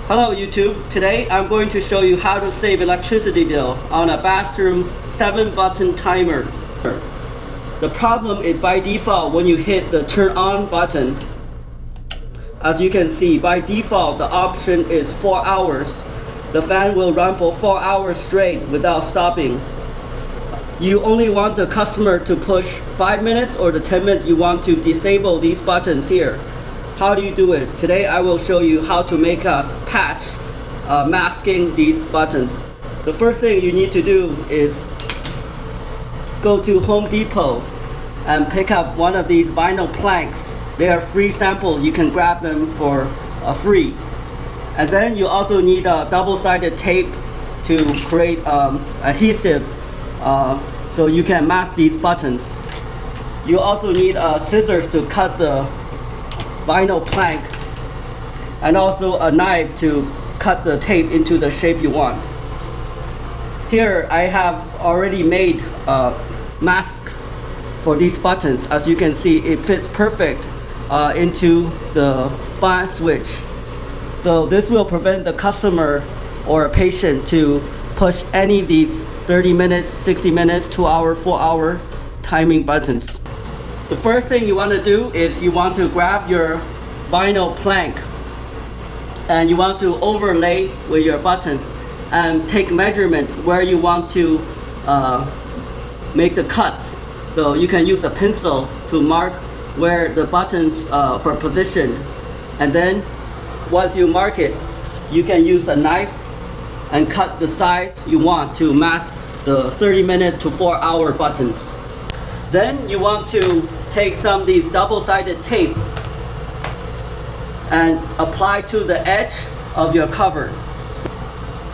Hello YouTube, today I'm going to show you how to save electricity bill on a bathroom's 7-button timer. The problem is by default when you hit the turn on button, as you can see, by default the option is 4 hours. The fan will run for 4 hours straight without stopping. You only want the customer to push 5 minutes, or the 10 minutes you want to disable these buttons here. How do you do it? Today I will show you how to make a patch masking these buttons. The first thing you need to do is go to Home Depot and pick up one of these vinyl planks. They are free samples, you can grab them for free. And then you also need a double-sided tape to create adhesive so you can mask these buttons. You also need scissors to cut the vinyl plank, and also a knife to cut the tape into the shape you want. Here I have already made a mask for these buttons. As you can see, it fits perfect into the fan switch. So this will prevent the customer or a patient to push any of these 30 minutes, 60 minutes, 2 hour, 4 hour timing buttons. The first thing you want to do is you want to grab your vinyl plank and you want to overlay with your buttons and take measurements where you want to make the cuts. So you can use a pencil to mark where the buttons are positioned, and then once you mark it, you can use a knife and cut the size you want to mask the 30 minutes to 4 hour buttons. Then you want to take some of these double-sided tape and apply to the edge of your cover. So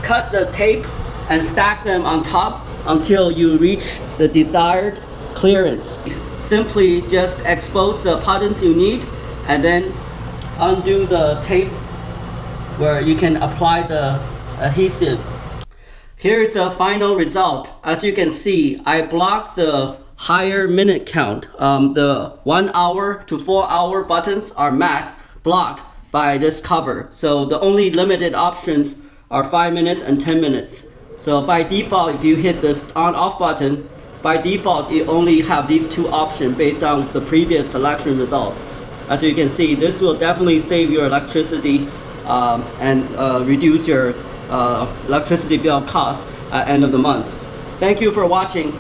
cut the tape and stack them on top until you reach the desired clearance. Simply just expose the buttons you need and then undo the tape where you can apply the adhesive. Here's the final result. As you can see, I blocked the higher minute count. The 1 hour to 4 hour buttons are masked, blocked by this cover. So the only limited options are 5 minutes and 10 minutes. So by default, if you hit this on off button, by default you only have these two options based on the previous selection result. As you can see, this will definitely save your electricity and reduce your electricity bill cost at the end of the month. Thank you for watching.